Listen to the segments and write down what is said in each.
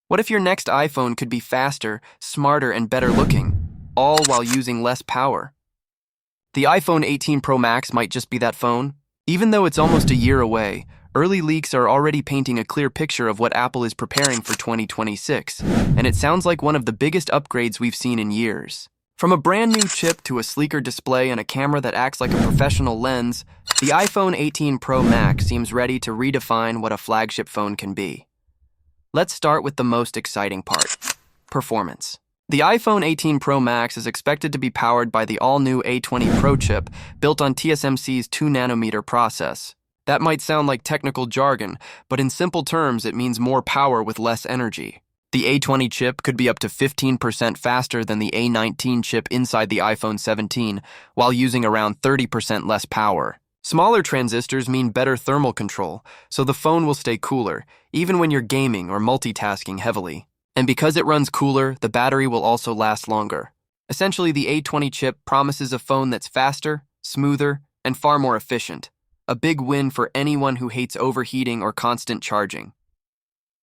What if your next iPhone could be faster, smarter, and better looking, all while using less power? The iPhone 18 Pro Max might just be that phone. Even though it's almost a year away, early leaks are already painting a clear picture of what Apple is preparing for 2026, and it sounds like one of the biggest upgrades we've seen in years. From a brand new chip to a sleeker display and a camera that acts like a professional lens, the iPhone 18 Pro Max seems ready to redefine what a flagship phone can be. Let's start with the most exciting part: performance. The iPhone 18 Pro Max is expected to be powered by the all-new A20 Pro chip built on TSMC's 2nm process. That might sound like technical jargon, but in simple terms, it means more power with less energy. The A20 chip could be up to 15% faster than the A19 chip inside the iPhone 17, while using around 30% less power. Smaller transistors mean better thermal control, so the phone will stay cooler, even when you're gaming or multitasking heavily. And because it runs cooler, the battery will also last longer. Essentially, the A20 chip promises a phone that's faster, smoother, and far more efficient. A big win for anyone who hates overheating or constant charging.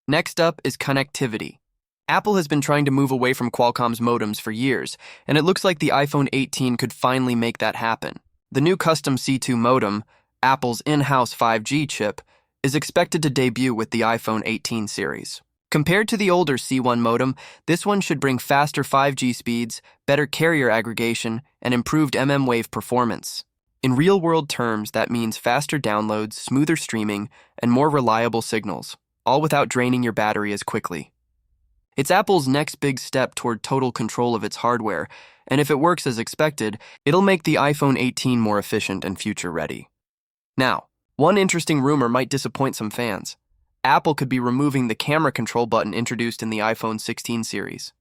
Next up is connectivity. Apple has been trying to move away from Qualcomm's modems for years, and it looks like the iPhone 18 could finally make that happen. The new custom C2 modem, Apple's in-house 5G chip, is expected to debut with the iPhone 18 series. Compared to the older C1 modem, this one should bring faster 5G speeds, better carrier aggregation, and improved mmWave performance. In real-world terms, that means faster downloads, smoother streaming, and more reliable signals, all without draining your battery as quickly. It's Apple's next big step toward total control of its hardware, and if it works as expected, it'll make the iPhone 18 more efficient and future-ready. Now, one interesting rumor might disappoint some fans. Apple could be removing the camera control button introduced in the iPhone 16 series.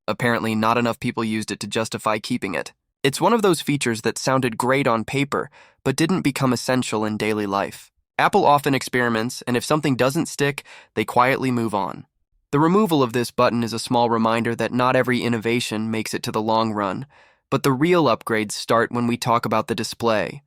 Apparently, not enough people used it to justify keeping it. It's one of those features that sounded great on paper, but didn't become essential in daily life. Apple often experiments, and if something doesn't stick, they quietly move on. The removal of this button is a small reminder that not every innovation makes it to the long run, but the real upgrades start when we talk about the display.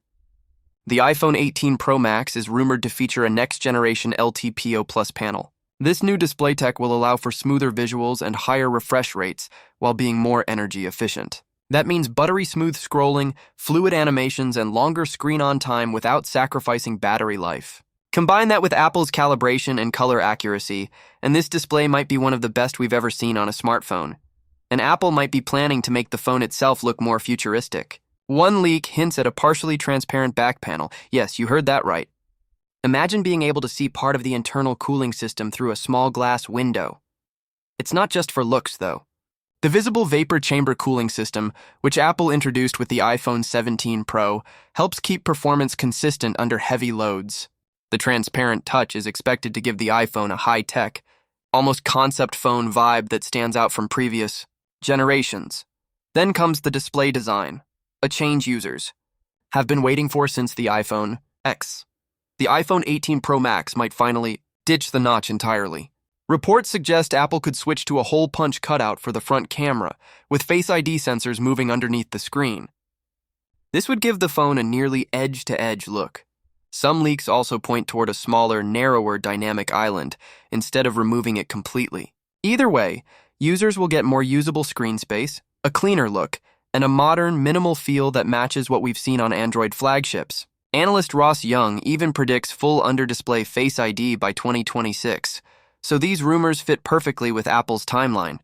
The iPhone 18 Pro Max is rumored to feature a next-generation LTPO Plus panel. This new display tech will allow for smoother visuals and higher refresh rates while being more energy efficient. That means buttery-smooth scrolling, fluid animations, and longer screen-on time without sacrificing battery life. Combine that with Apple's calibration and color accuracy, and this display might be one of the best we've ever seen on a smartphone. And Apple might be planning to make the phone itself look more futuristic. One leak hints at a partially transparent back panel. Yes, you heard that right. Imagine being able to see part of the internal cooling system through a small glass window. It's not just for looks, though. The visible vapor chamber cooling system, which Apple introduced with the iPhone 17 Pro, helps keep performance consistent under heavy loads. The transparent touch is expected to give the iPhone a high-tech, almost concept phone vibe that stands out from previous generations. Then comes the display design, a change users have been waiting for since the iPhone X. The iPhone 18 Pro Max might finally ditch the notch entirely. Reports suggest Apple could switch to a hole-punch cutout for the front camera, with Face ID sensors moving underneath the screen. This would give the phone a nearly edge-to-edge look. Some leaks also point toward a smaller, narrower dynamic island, instead of removing it completely. Either way, users will get more usable screen space, a cleaner look, and a modern, minimal feel that matches what we've seen on Android flagships. Analyst Ross Young even predicts full under-display Face ID by 2026, so these rumors fit perfectly with Apple's timeline.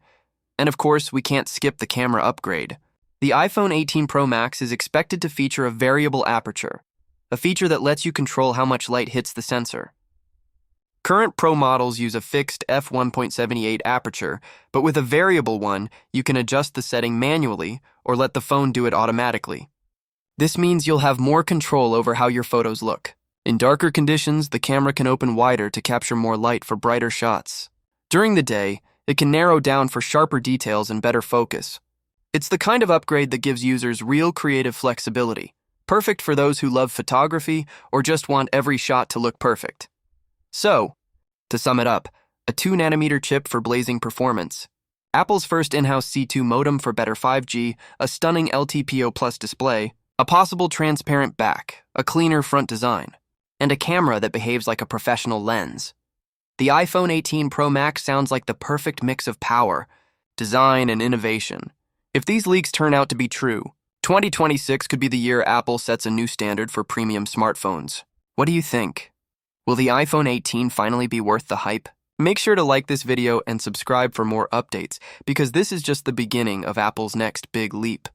And of course, we can't skip the camera upgrade. The iPhone 18 Pro Max is expected to feature a variable aperture, a feature that lets you control how much light hits the sensor. Current Pro models use a fixed f1.78 aperture, but with a variable one, you can adjust the setting manually or let the phone do it automatically. This means you'll have more control over how your photos look. In darker conditions, the camera can open wider to capture more light for brighter shots. During the day, it can narrow down for sharper details and better focus. It's the kind of upgrade that gives users real creative flexibility, perfect for those who love photography or just want every shot to look perfect. So, to sum it up, a 2nm chip for blazing performance, Apple's first in-house C2 modem for better 5G, a stunning LTPO Plus display, a possible transparent back, a cleaner front design, and a camera that behaves like a professional lens. The iPhone 18 Pro Max sounds like the perfect mix of power, design, and innovation. If these leaks turn out to be true, 2026 could be the year Apple sets a new standard for premium smartphones. What do you think? Will the iPhone 18 finally be worth the hype? Make sure to like this video and subscribe for more updates, because this is just the beginning of Apple's next big leap.